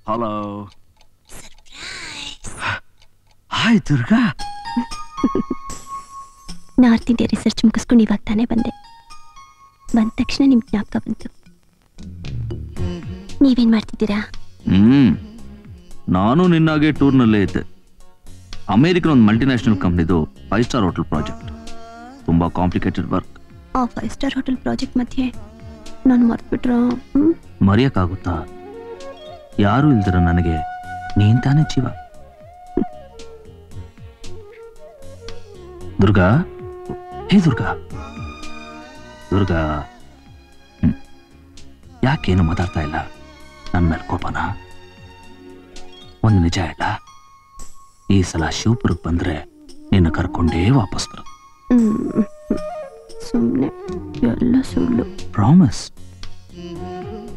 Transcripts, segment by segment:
Hello. Hi Durga. North India research ಮುಗಿಸ್ಕೊಂಡು ಇವಾಗ ತಾನೇ ಬಂದೆ. ಬಂದ ತಕ್ಷಣ ನಿಮ್ಗೆ ಜ್ಞಾಪಕ ಬಂತು. ನೀವೇನ್ ಮಾಡ್ತಿದ್ದೀರಾ? ನಾನು ನಿನ್ನಾಗೆ ಟೂರ್ನಲ್ಲೇ ಇದ್ದೆ. ಅಮೆರಿಕನ್ ಒಂದು ಮಲ್ಟಿನ್ಯಾಷನಲ್ ಕಂಪ್ನಿದು 5 ಸ್ಟಾರ್ ಹೋಟೆಲ್ ಪ್ರಾಜೆಕ್ಟ್. ತುಂಬಾ ಕಾಂಪ್ಲಿಕೇಟೆಡ್ ವರ್ಕ್. ಆ 5 ಸ್ಟಾರ್ ಹೋಟೆಲ್ ಪ್ರಾಜೆಕ್ಟ್ ಮಧ್ಯೆ ನಾನು ಮರ್ತ್ಬಿಟ್ರ? ಮರೆಯಕ್ಕಾಗುತ್ತಾ? ಯಾರು ಇಲ್ದಿರ ನನಗೆ ನೀನ್ ತಾನೇ ಜೀವ. ದುರ್ಗಾ, ಹೇ ದುರ್ಗಾ. ದುರ್ಗಾ, ಯಾಕೇನು ಮಾತಾಡ್ತಾ ಇಲ್ಲ? ನನ್ನ ಮೇಲೆ ಕೋಪನ? ಒಂದು ನಿಜ ಹೇಳ, ಈ ಸಲ ಶಿವಪುರಕ್ಕೆ ಬಂದ್ರೆ ನಿನ್ನ ಕರ್ಕೊಂಡೇ ವಾಪಸ್ ಬರು. ಸುಮ್ಮನೆ ಎಲ್ಲ ಸುಳ್ಳು. ಪ್ರಾಮಿಸ್.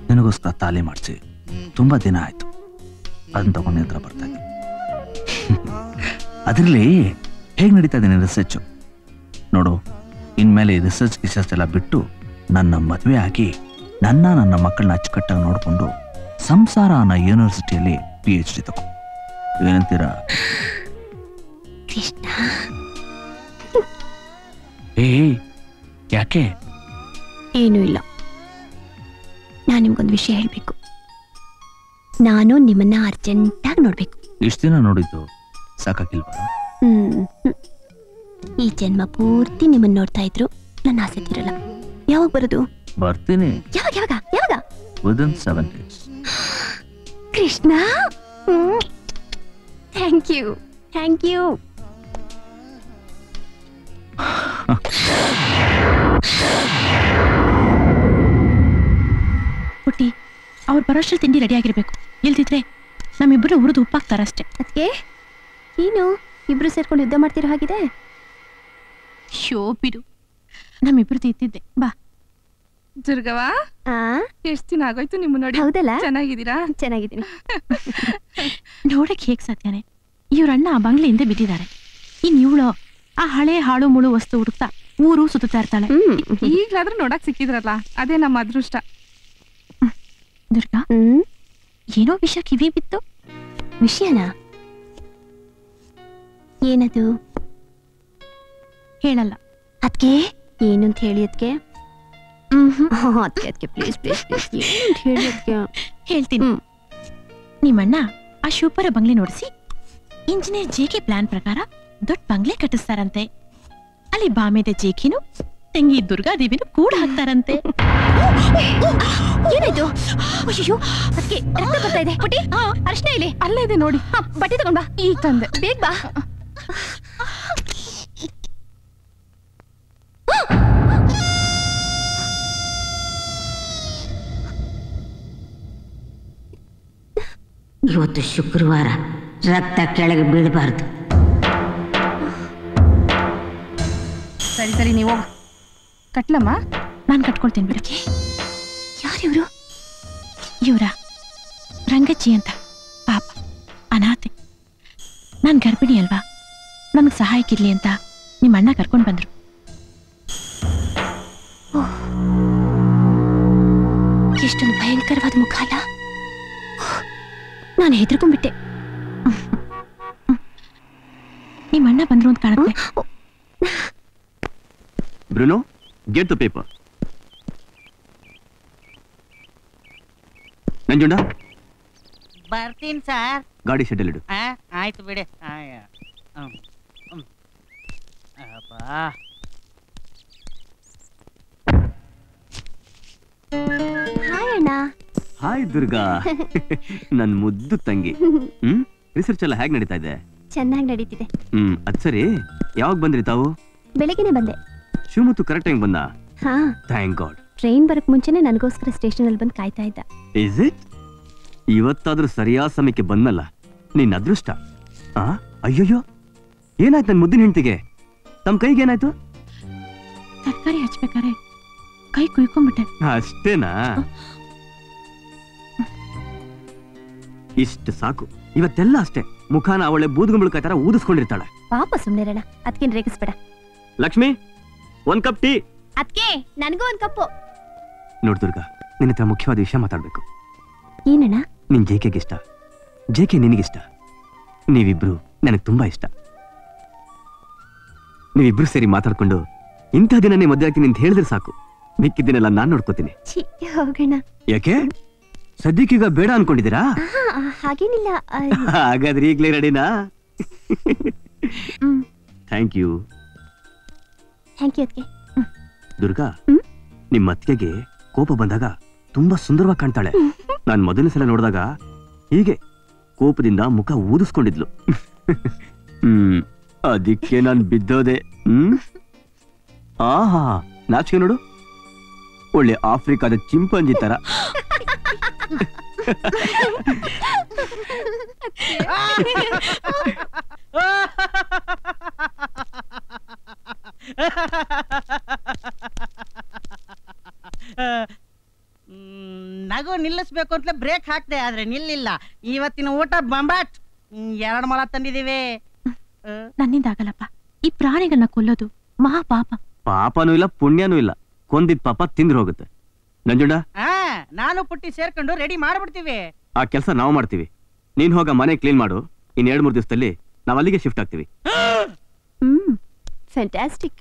ನಿನಗೋಸ್ಕರ ತಾಲಿ ಮಾಡಿಸಿ ತುಂಬಾ ದಿನ ಆಯ್ತು. ಅದನ್ನ ತಗೊಂಡು ಹತ್ರ ಬರ್ತಾ ಇದ್ದೆ. ಅದ್ರಲ್ಲಿ ಹೇಗೆ ನಡೀತಾ ಇದೆ ರಿಸರ್ಚ್ ನೋಡು. ಇನ್ಮೇಲೆ ರಿಸರ್ಚ್ ಎಲ್ಲ ಬಿಟ್ಟು ನನ್ನ ಮದುವೆ ಆಗಿ ನನ್ನ ಮಕ್ಕಳನ್ನ ಅಚ್ಚುಕಟ್ಟಾಗಿ ನೋಡಿಕೊಂಡು ಸಂಸಾರ ಅನ್ನೋ ಯೂನಿವರ್ಸಿಟಿಯಲ್ಲಿ PhD ತಗೋ. ಏನಂತೀರಾ? ಕೃಷ್ಣ. ಯಾಕೆ? ಏನೂ ಇಲ್ಲ. ನಾನು ನಿಮ್ಗೊಂದು ವಿಷಯ ಹೇಳ್ಬೇಕು. ನಾನು ನಿಮ್ಮನ್ನ ಅರ್ಜೆಂಟಾಗಿ ನೋಡ್ಬೇಕು. ಇಷ್ಟು ದಿನ ನೋಡಿದ್ದು ಸಾಕಾಗಿಲ್ವಾ? ಈ ಜನ್ಮ ಪೂರ್ತಿ ನಿಮ್ಮನ್ನ ನೋಡ್ತಾ ಇದ್ರು ನನ್ನ ಆಸೆ ತೀರಲ್ಲ. ಯಾವಾಗ ಬರೋದು? ಬರ್ತೀನಿ. ಯಾವಾಗ? Within 7 days. Krishna, thank you. ಪುಟ್ಟಿ, ಅವ್ರು ಬರೋಷ್ಟ್ರಲ್ಲಿ ತಿಂಡಿ ರೆಡಿ ಆಗಿರ್ಬೇಕು. ಇಲ್ದಿದ್ರೆ ನಮ್ಮಿಬ್ಬರು ಹುರಿದು ಉಪ್ಪಾಗ್ತಾರಷ್ಟೇ. ಅದಕ್ಕೆ ಏನು ಇಬ್ರು ಸೇರ್ಕೊಂಡು ಯುದ್ಧ ಮಾಡ್ತಿರೋ ಹಾಗಿದೆ? ಶೋ ಬಿಡು, ನಮ್ಮಿಬ್ರು ಇತ್ತಿದ್ದೆ. ಬಾ ದುರ್ಗವಾ, ಎಷ್ಟು ದಿನ ಆಗೋಯ್ತು ನಿಮ್ಮ ನೋಡಿ. ಹೌದಲ್ಲ? ಚೆನ್ನಾಗಿದ್ದೀರಾ? ಚೆನ್ನಾಗಿದ್ದೀನಿ. ನೋಡಕ್ ಹೇಗ್ ಸಾಧ್ಯನೇ? ಇವ್ರಣ್ಣ ಆ ಬಂಗ್ಲೆಯಿಂದ ಬಿಟ್ಟಿದ್ದಾರೆ. ಇನ್ ಇವಳು ಆ ಹಳೆ ಹಾಳು ಮುಳು ವಸ್ತು ಹುಡುಕ್ತಾ ಊರು ಸುತ್ತಾ ಇರ್ತಾಳೆ. ಈಗ್ಲಾದ್ರೂ ನೋಡಕ್ ಸಿಕ್ಕಿದ್ರಲ್ಲ, ಅದೇ ನಮ್ಮ ಅದೃಷ್ಟ. ದುರ್ಗಾ, ಏನೋ ವಿಷಯ ಕಿವಿ ಬಿತ್ತು. ವಿಷಯನಾ? ಏನದು? ಹೇಳಲ್ಲ. ಅದಕ್ಕೆ ಏನು ಅಂತ ಹೇಳಿ. ಅದಕ್ಕೆ ಪ್ಲೀಸ್ ಹೇಳಿ. ಅದಕ್ಕೆ ಹೇಳ್ತೀನಿ. ನಿಮ್ಮಣ್ಣ ಆ ಶಿವಪುರ ಬಂಗ್ಲೆ ನೋಡಿಸಿ ಇಂಜಿನಿಯರ್ JK ಪ್ಲಾನ್ ಪ್ರಕಾರ ದೊಡ್ಡ ಬಂಗ್ಲೆ ಕಟ್ಟಿಸ್ತಾರಂತೆ. ಅಲ್ಲಿ ಬಾಮೇದ JKನು ತಂಗಿ ದುರ್ಗಾದೇವಿನೂ ಕೂಡ ಹಾಕ್ತಾರಂತೆ. ಏನಾಯ್ತು? ಅಯ್ಯೋ, ಅದಕ್ಕೆ ರಕ್ತ ಬರ್ತಾ ಇದೆ. ಪುಟಿ, ಅರ್ಶನ ಇಲ್ಲಿ ಅಲ್ಲೇ ಇದೆ ನೋಡಿ. ಬಟ್ಟೆ ತಗೊಂಡ್ ಬಾ. ಈಗ ತಂದೆ. ಬೇಗ ಬಾ. ಇವತ್ತು ಶುಕ್ರವಾರ, ರಕ್ತ ಕೆಳಗೆ ಬೀಳಬಾರ್ದು. ಸರಿ ನೀವು ಕಟ್ಲಮ್ಮ. ನಾನು ಕಟ್ಕೊಳ್ತೀನಿ ಬಿಡಕ್ಕೆ. ಯಾರಿವ್ರು? ಇವ್ರ ರಂಗಜ್ಜಿ ಅಂತ, ಪಾಪ ಅನಾಥೆ. ನಾನು ಗರ್ಭಿಣಿ ಅಲ್ವಾ, ನನಗೆ ಸಹಾಯಕ್ಕಿರ್ಲಿ ಅಂತ ನಿಮ್ಮ ಅಣ್ಣ ಕರ್ಕೊಂಡು ಬಂದ್ರು. ಎಷ್ಟೊಂದು ಭಯಂಕರವಾದ ಮುಖ ಅಲ್ಲ? ನಾನು ಹೆದರ್ಕೊಂಡ್ಬಿಟ್ಟೆ. ನಿಮ್ಮ ಅಣ್ಣ ಬಂದ್ರು ಅಂತ ಕಾಣುತ್ತೆ. Bruno, get the paper. Nanjunda, ಬರ್ತೀನಿ ಸರ್. ಗಾಡಿ ಶೆಡ್ಡಲ್ಲಿ ಇಡು. ಆಯ್ತು ಬಿಡಿ. ಹಾಯ್ ಅಣ್ಣ. ಹಾಯ್ ದುರ್ಗಾ. ನನ್ ಮುದ್ದು ತಂಗಿ. ರಿಸರ್ಚ್ ಎಲ್ಲ ಹೇಗ್ ನಡೀತಾ ಇದೆ? ಚೆನ್ನಾಗಿ ನಡೀತಿದೆ. ಅದ್ ಸರಿ, ಯಾವಾಗ ಬಂದ್ರಿ ತಾವು? ಬೆಳಗ್ಗೆನೆ ಬಂದೆ. ಶಿವಮುತ್ತು ಕರೆಕ್ಟ್ ಟೈಮ್ ಬಂದ. ಹಾ, ಥ್ಯಾಂಕ್ ಗಾಡ್. ಟ್ರೈನ್ ಬರಕ್ ಮುಂಚೆನೆ ನನಗೋಸ್ಕರ ಸ್ಟೇಷನ್ ಅಲ್ಲಿ ಬಂದು ಕಾಯ್ತಾ ಇದ್ದ. Is it? ಇವತ್ತಾದ್ರೂ ಸರಿಯಾದ ಸಮಯಕ್ಕೆ ಬಂದಲ್ಲ, ನಿನ್ನ ಅದೃಷ್ಟ. ಅಯ್ಯಯ್ಯೋ, ಏನಾಯ್ತು ನನ್ ಮುದ್ದಿನ ಹೆಂಡತಿಗೆ? ತಮ್ಮ ಕೈಗೆ ಏನಾಯ್ತು? ತರಕಾರಿ ಹಚ್ಬೇಕಾರೆ ಕೈ ಕುಯ್ಕೊಂಡ್ಬಿಟ್ಟೆ. ಅಷ್ಟೇನಾ? ಇಷ್ಟು ಸಾಕು. ಇವತ್ತೆಲ್ಲ ಅಷ್ಟೇ. ಮುಖಾನ ಅವಳೆ ಬೂದುಗುಂಬಳಕಾಯಿ ತರ ಊದಿಸ್ಕೊಂಡಿರ್ತಾಳೆ. ಪಾಪ ಸುಮ್ನಿರಣ, ಅದ್ಕೇನ್ ರೇಗಿಸ್ಬೇಡ. ಲಕ್ಷ್ಮಿ, ಒಂದ್ ಕಪ್ ಟೀ. ಅದ್ಕೆ ನನಗೂ ಒಂದ್ ಕಪ್ಪು. ನೋಡ್ ದುರ್ಗಾ, ನಿನ್ನ ಹತ್ರ ಮುಖ್ಯವಾದ ವಿಷಯ ಮಾತಾಡ್ಬೇಕು. ಏನಣ್ಣ? ನಿನ್ ಜೇಕೆಗೆ ಇಷ್ಟ, ಜೇಕೆ ನಿನಗಿಷ್ಟ. ನೀವಿಬ್ರು ನನಗೆ ತುಂಬಾ ಇಷ್ಟ. ನೀವಿಬ್ರು ಸೇರಿ ಮಾತಾಡ್ಕೊಂಡು ಇಂಥ ದಿನನೇ ಮದುವೆ ಆಗ್ತೀನಿ ಅಂತ ಹೇಳಿದ್ರೆ ಸಾಕು. ಮಿಕ್ಕಿದ್ದೀನೆಲ್ಲ ನಾನ್ ನೋಡ್ಕೋತೀನಿ. ಹೋಗೋಣ. ಯಾಕೆ ಸದ್ಯಕ್ಕೀಗ ಬೇಡ ಅನ್ಕೊಂಡಿದ್ದೀರಾ? ಹಾಗೇನಿಲ್ಲ. ಹಾಗಾದ್ರೆ ಈಗ್ಲೇ ರೆಡಿನಾ? Thank you. ಥ್ಯಾಂಕ್ ಯು ಅದ್ಕೆ. ದುರ್ಗಾ, ನಿಮ್ಮ ಅತ್ತಿಗೆಗೆ ಕೋಪ ಬಂದಾಗ ತುಂಬಾ ಸುಂದರವಾಗಿ ಕಾಣ್ತಾಳೆ. ನಾನ್ ಮೊದಲನೇ ಸಲ ನೋಡಿದಾಗ ಹೀಗೆ ಕೋಪದಿಂದ ಮುಖ ಊದಿಸ್ಕೊಂಡಿದ್ಲು. ಅದಕ್ಕೆ ನಾನ್ ಬಿದ್ದೋದೆ. ಆಹಾ, ನಾಚಿಕೆ ನೋಡು, ಒಳ್ಳೆ ಆಫ್ರಿಕಾದ ಚಿಂಪಂಜಿ ತರ. ನಗು ನಿಲ್ಲಿಸ್ಬೇಕು ಅಂತಲೇ ಬ್ರೇಕ್ ಹಾಕ್ದೆ, ಆದ್ರೆ ನಿಲ್ಲಿಲ್ಲ. ಇವತ್ತಿನ ಊಟ ಬಂಬಾಟ್. 2 ಮೊಲ ತಂದಿದೀವಿ. ನನ್ನಿಂದ ಆಗಲ್ಲಪ್ಪ. ಈ ಪ್ರಾಣಿಗಳನ್ನ ಕೊಲ್ಲೋದು ಮಹಾ ಪಾಪ. ಪಾಪನೂ ಇಲ್ಲ, ಪುಣ್ಯನೂ ಇಲ್ಲ. ಕೊಂದಿದ್ ಪಾಪ ತಿಂದ್ರೆ ಹೋಗುತ್ತೆ. ನಂಜುಂಡ, ನಾನು ಪುಟ್ಟಿ ಸೇರ್ಕೊಂಡು ರೆಡಿ ಮಾಡ್ಬಿಡ್ತೀವಿ. ಆ ಕೆಲಸ ನಾವು ಮಾಡ್ತೀವಿ. ನೀನ್ ಹೋಗ ಮನೆ ಕ್ಲೀನ್ ಮಾಡು. ಇನ್ 2-3 ದಿವಸದಲ್ಲಿ ನಾವ್ ಅಲ್ಲಿಗೆ ಶಿಫ್ಟ್ ಆಗ್ತೀವಿ. ಫ್ಯಾಂಟಾಸ್ಟಿಕ್.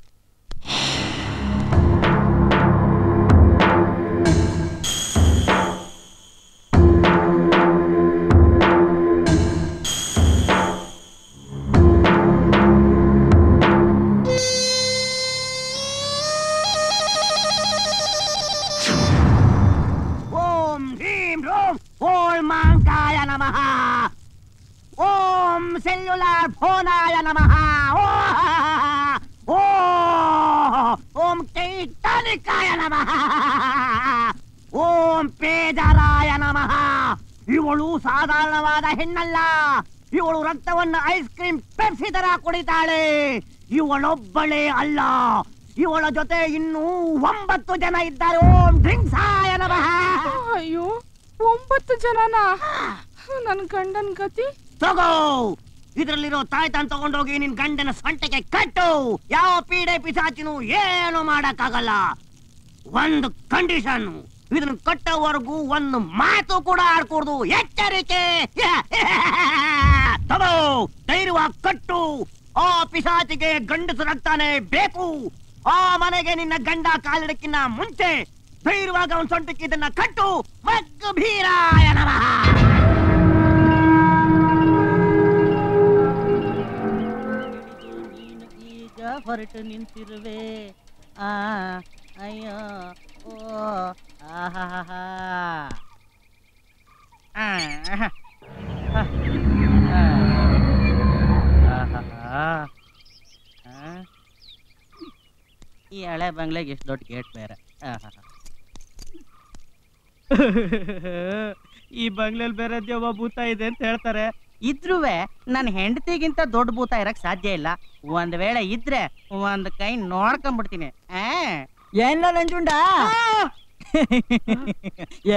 ಓಂ ಸೆಲ್ಯುಲಾರ್ ಫೋನಾಯ ನಮಃ. ಓಂ ಟೈಟಾನಿಕಾಯ ನಮಃ. ಓಂ ಪೇಜರಾಯ ನಮಃ. ಇವಳು ಸಾಧಾರಣವಾದ ಹೆಣ್ಣಲ್ಲ. ಇವಳು ರಕ್ತವನ್ನು ಐಸ್ ಕ್ರೀಮ್ ಪೆಪ್ಸಿ ತರ ಕುಡಿತಾಳೆ. ಇವಳೊಬ್ಬಳೇ ಅಲ್ಲ, ಇವಳ ಜೊತೆ ಇನ್ನೂ 9 ಜನ ಇದ್ದಾರೆ. ಓಂ ಡ್ರಿಂಕ್ಸಾಯ ನಮಃ. ಅಯ್ಯೋ, 9 ಜನನಾ? ನನ್ ಗಂಡನ್ ಗತಿ ತಗೋ. ಇದ್ರಲ್ಲಿರೋ ತಾಯ್ತಾನ್ ತಗೊಂಡೋಗಿ ನಿನ್ ಗಂಡನ ಸೊಂಟಕ್ಕೆ ಕಟ್ಟು. ಯಾವ ಪೀಡೆ ಪಿಸಾಚಿನೂ ಏನು ಮಾಡಕ್ಕಾಗಲ್ಲ. ಒಂದು ಕಂಡೀಷನ್, ಇದನ್ನ ಕಟ್ಟೋವರೆಗೂ ಒಂದು ಮಾತು ಕೂಡ ಆಡ್ಕೂಡ್ದು. ಎಚ್ಚರಿಕೆ. ತಗೋ, ಧೈರ್ಯವಾಗಿ ಕಟ್ಟು. ಆ ಪಿಸಾಚಿಗೆ ಗಂಡಸು ರಕ್ತಾನೆ ಬೇಕು. ಆ ಮನೆಗೆ ನಿನ್ನ ಗಂಡ ಕಾಲಿಡಕ್ಕಿನ್ನ ಮುಂಚೆ ಧೈರ್ಯವಾಗಿ ಅವನ್ ಸೊಂಟಕ್ಕೆ ಇದನ್ನ ಕಟ್ಟು. ಮಗ್ಗು ಭೀರಾಯ ನಮಃ. ಹೊರಟು ನಿಂತಿರುವೆ. ಅಯ್ಯೋ, ಓ, ಆಹಾ. ಈ ಹಳೆ ಬಂಗ್ಲೆಗೆ ಎಷ್ಟು ದೊಡ್ಡ ಗೇಟ್ ಬೇರೆ. ಈ ಬಂಗ್ಲೆಲ್ ಬೇರೆ ದೆವ್ವ ಭೂತ ಇದೆ ಅಂತ ಹೇಳ್ತಾರೆ. ಇದ್ರುವೆ ನನ್ನ ಹೆಂಡತಿಗಿಂತ ದೊಡ್ಡ ಭೂತ ಇರಕ್ ಸಾಧ್ಯ ಇಲ್ಲ. ಒಂದ್ ವೇಳೆ ಇದ್ರೆ ಒಂದ್ ಕೈ ನೋಡ್ಕೊಂಡ್ಬಿಡ್ತೀನಿ. ಏನ ನಂಜುಂಡ,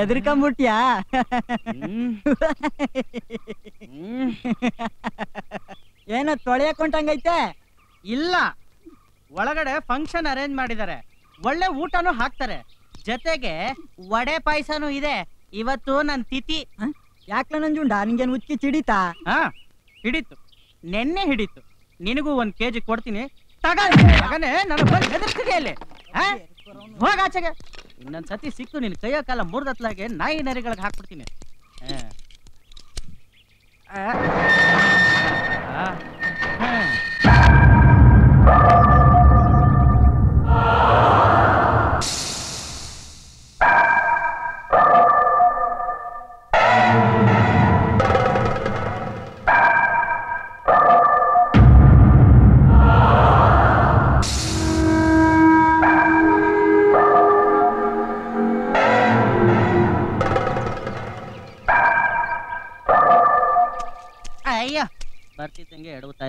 ಎದ್ರಕೊಂಬಿಟ್ಯಾ? ಏನ ತೊಳೆಯಕೊಂಡಂಗೈತೆ? ಇಲ್ಲ, ಒಳಗಡೆ ಫಂಕ್ಷನ್ ಅರೇಂಜ್ ಮಾಡಿದ್ದಾರೆ. ಒಳ್ಳೆ ಊಟನೂ ಹಾಕ್ತಾರೆ. ಜೊತೆಗೆ ವಡೆ ಪಾಯಸನೂ ಇದೆ. ಇವತ್ತು ನನ್ ತಿಥಿ. ಯಾಕ್ಲ ನಂಜುಂಡ, ನಿಂಗೇನು ಉಚ್ಚಿ ಚಿಡಿತಾ? ಹಿಡಿತು, ನೆನ್ನೆ ಹಿಡಿತು. ನಿನಗೂ 1 kg ಕೊಡ್ತೀನಿ. ತಗನೆ, ನನ್ನ ಬಂದು ಹೆದರ್ಸ್ತಿದೆ ಅಲ್ಲಿ. ಹೋಗಾಚೆಗೆ. ಇನ್ನೊಂದ್ಸತಿ ಸಿಕ್ಕು ನಿನ್ ಕೈಯ ಕಾಲ ಮುರ್ದತ್ಲಾಗೆ ನಾಯಿ ನರಿಗಳಿಗೆ ಹಾಕ್ಬಿಡ್ತೀನಿ.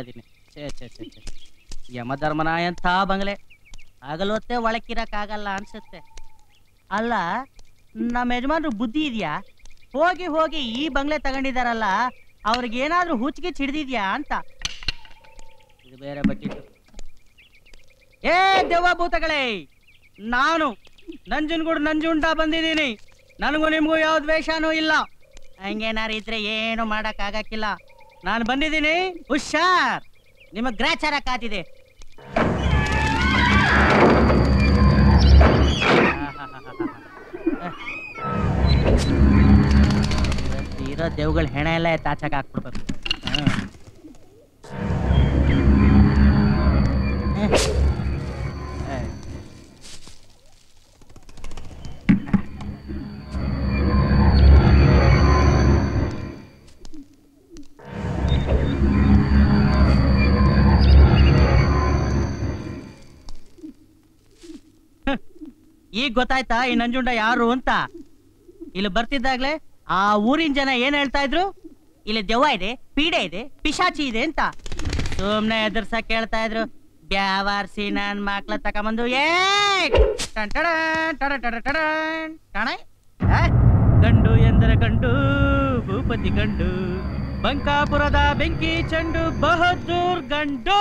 ಇದ್ದೀನಿ. ಛೇ ಛೇ ಛೇ ಛೇ, ಯಮಧರ್ಮನ ಎಂಥ ಬಂಗ್ಲೆ, ಹಗಲೊತ್ತೆ ಒಳಕ್ಕಿರಕ್ಕಾಗಲ್ಲ ಅನ್ಸುತ್ತೆ. ಅಲ್ಲ, ನಮ್ಮ ಯಜಮಾನ್ರು ಬುದ್ಧಿ ಇದೆಯಾ? ಹೋಗಿ ಹೋಗಿ ಈ ಬಂಗ್ಲೆ ತಗೊಂಡಿದಾರಲ್ಲ, ಅವ್ರಿಗೇನಾದ್ರೂ ಹುಚ್ಚಿಗೆ ಹಿಡ್ದಿದ್ಯಾ ಅಂತ. ಇದು ಬೇರೆ ಬಟ್ಟಿತ್ತು. ಏ ದೆವ್ವ ಭೂತಗಳೇ, ನಾನು ನಂಜನಗೂಡು ನಂಜುಂಡ ಬಂದಿದ್ದೀನಿ. ನನಗೂ ನಿಮಗೂ ಯಾವ ದ್ವೇಷನೂ ಇಲ್ಲ. ಹಂಗೇನಾರು ಇದ್ರೆ ಏನು ಮಾಡಕ್ ಆಗಕ್ಕಿಲ್ಲ. ನಾನು ಬಂದಿದ್ದೀನಿ, ಹುಷಾರ್, ನಿಮಗ್ ಗ್ರಾಚಾರ ಕಾತಿದೆ. ಇರೋ ದೇವ್ಗಳ ಹೆಣ ಎಲ್ಲ ತಾಚಕ್ ಹಾಕ್ಬಿಡ್ಬೇಕು. ಈಗ ಗೊತ್ತಾಯ್ತಾ ಈ ನಂಜುಂಡ ಯಾರು ಅಂತ? ಇಲ್ಲಿ ಬರ್ತಿದ್ದಾಗ್ಲೇ ಆ ಊರಿನ ಜನ ಏನ್ ಹೇಳ್ತಾ ಇದ್ರು? ಇಲ್ಲಿ ದೆವ್ವ ಇದೆ, ಪೀಡೆ ಇದೆ, ಪಿಶಾಚಿ ಇದೆ ಅಂತ. ಸುಮ್ನೆ ಎದುರ್ಸಕ್ ಕೇಳ್ತಾ ಇದ್ರು. ಬ್ಯಾವಾರ್ಸಿ ನನ್ ಮಕ್ಳ ತಕೊಂಬಂದು ಗಂಡು ಎಂದರೆ ಗಂಡು, ಭೂಪತಿ ಗಂಡು, ಬಂಕಾಪುರದ ಬೆಂಕಿ ಚಂಡು, ಬಹದ್ದೂರ್ ಗಂಡು.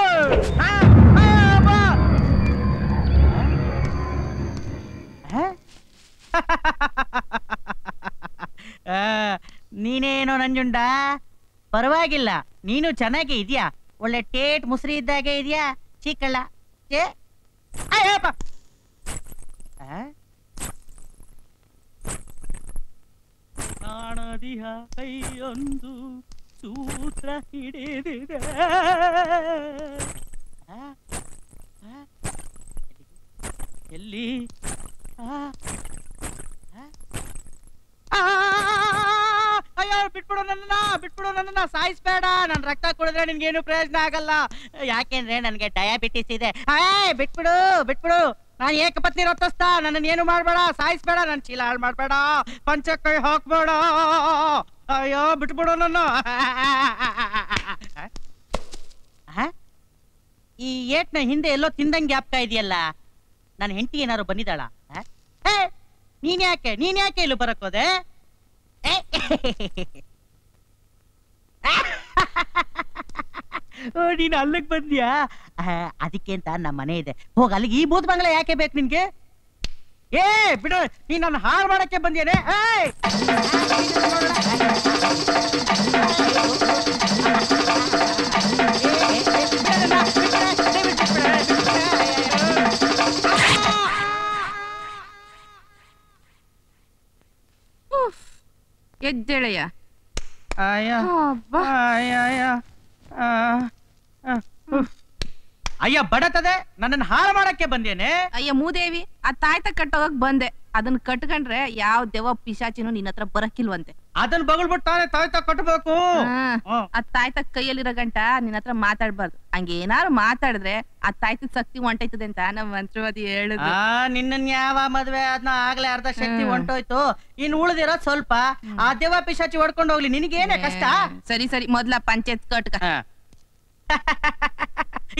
ನೀನೇನೋ ನಂಜುಂಡ, ಪರವಾಗಿಲ್ಲ, ನೀನು ಚೆನ್ನಾಗಿ ಇದೆಯಾ, ಒಳ್ಳೆ ಟೇಟ್ ಮುಸ್ರಿ ಇದ್ದಾಗೆ ಇದೆಯಾ, ಚಿಕ್ಕಳ್ಳ. ಕಾಣದಿಹ ಕೈಯೊಂದು ಸೂತ್ರ ಹಿಡಿದಿದೆ. ಎಲ್ಲಿ? ಅಯ್ಯೋ, ಬಿಟ್ಬಿಡು ನನ್ನ ಸಾಯಿಸ್ಬೇಡ. ನನ್ ರಕ್ತ ಕುಡಿದ್ರೆ ನಿನ್ಗೇನು ಪ್ರಯೋಜನ ಆಗಲ್ಲ. ಯಾಕೆಂದ್ರೆ ನನ್ಗೆ ಡಯಾಬಿಟಿಸ್ ಇದೆ. ಬಿಟ್ಬಿಡು. ನಾನು ಏಕಪತ್ನಿ ರಥಸ್ಥ. ನನ್ನ ಏನು ಮಾಡ್ಬೇಡ, ಸಾಯಿಸ್ಬೇಡ, ನನ್ ಚೀಲ ಹಾಳು ಮಾಡ್ಬೇಡ, ಪಂಚಕ್ಕೈ ಹಾಕ್ಬೇಡ. ಅಯ್ಯೋ, ಬಿಟ್ಬಿಡು ನನ್ನ. ಈ ಏಟ್ನ ಹಿಂದೆ ಎಲ್ಲೋ ತಿಂದಂಗೆ ಜ್ಞಾಪಕ ಇದೆಯಲ್ಲ. ನನ್ನ ಹೆಂಡತಿ ಏನಾರು ಬಂದಿದ್ದಾಳ? ನೀನ್ ಯಾಕೆ ಇಲ್ಲಿ ಬರಕೋದೆ? ನೀನ್ ಅಲ್ಲಿಗೆ ಬಂದ್ಯಾ? ಅದಕ್ಕೆ ಅಂತ ನಮ್ಮ ಮನೆ ಇದೆ, ಹೋಗ ಅಲ್ಲಿಗೆ. ಈ ಭೂತ ಬಂಗ್ಲೆ ಯಾಕೆ ಬೇಕು ನಿನ್ಗೆ? ಬಿಡು, ನೀನ್ ನನ್ನ ಹಾಳು ಮಾಡಕ್ಕೆ ಬಂದ್ಯಾನೆ. ಎದ್ದೇಳಯ್ಯ. ಅಯ್ಯ, ಬಡತದೆ, ನನ್ನನ್ನು ಹಾಳು ಮಾಡಕ್ಕೆ ಬಂದೇನೆ. ಅಯ್ಯ ಮೂದೇವಿ, ಆ ತಾಯ್ತ ಕಟ್ಟೋಗಕ್ ಬಂದೆ. ಅದನ್ನ ಕಟ್ಕೊಂಡ್ರೆ ಯಾವ ದೆವ್ವ ಪಿಶಾಚಿನೂ ನಿನ್ನ ಹತ್ರ ಬರಕ್ಕಿಲ್ವಂತೆ. ಅದನ್ನ ಬಗಲ್ಬಿಟ್ಟಾನೆ ತಾಯ್ತ ಕಟ್ಟಬೇಕು. ಆ ತಾಯ್ತ ಕೈಯಲ್ಲಿರೋ ಗಂಟ ನಿನ್ನ ಹತ್ರ ಮಾತಾಡ್ಬಾರ್ದು. ಹಂಗೇನಾರು ಮಾತಾಡಿದ್ರೆ ಆ ತಾಯ್ತದ ಶಕ್ತಿ ಹೊಂಟೈತದೆ ಅಂತ ನಮ್ಮ ಮಂತ್ರವಾದಿ ಹೇಳಿದ್ರು. ನಿನ್ನ ಯಾವ ಮದ್ವೆ ಅದನ್ನ ಆಗ್ಲೇ ಅರ್ಧ ಶಕ್ತಿ ಹೊಂಟೋಯ್ತು. ಇನ್ ಉಳಿದಿರೋ ಸ್ವಲ್ಪ. ಆ ದೆವ್ವ ಪಿಶಾಚಿ ಹೊಡ್ಕೊಂಡು ಹೋಗ್ಲಿ, ನಿನಗೇನೆ ಕಷ್ಟ? ಸರಿ ಮೊದ್ಲ ಪಂಚಾಯತ್ ಕಟ್ಕ.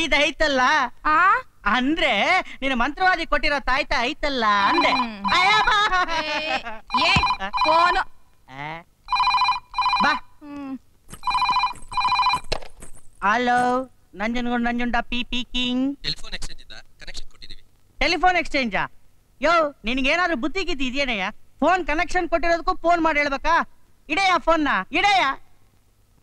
ಇದೈತಲ್ಲ ಅಂದ್ರೆ ನಿನ್ನ ಮಂತ್ರವಾದಿ ಕೊಟ್ಟಿರೋ ತಾಯ್ತ ಐತಲ್ಲ ಅಂದೆ. ಬಾ. Hello, Nanjunda speaking. Telephone ಎಕ್ಸ್ಚೇಂಜಾ? ಯೋ, ನಿನ್ಗೇನಾದ್ರು ಬುದ್ಧಿ ಗಿದ್ದಿ ಇದೆಯೇನಯ್ಯ? ಫೋನ್ ಕನೆಕ್ಷನ್ ಕೊಟ್ಟಿರೋದಕ್ಕೂ ಫೋನ್ ಮಾಡಿ ಹೇಳ್ಬೇಕಾ? ಇಡೆಯ ಫೋನ್ನ, ಇಡೆಯ.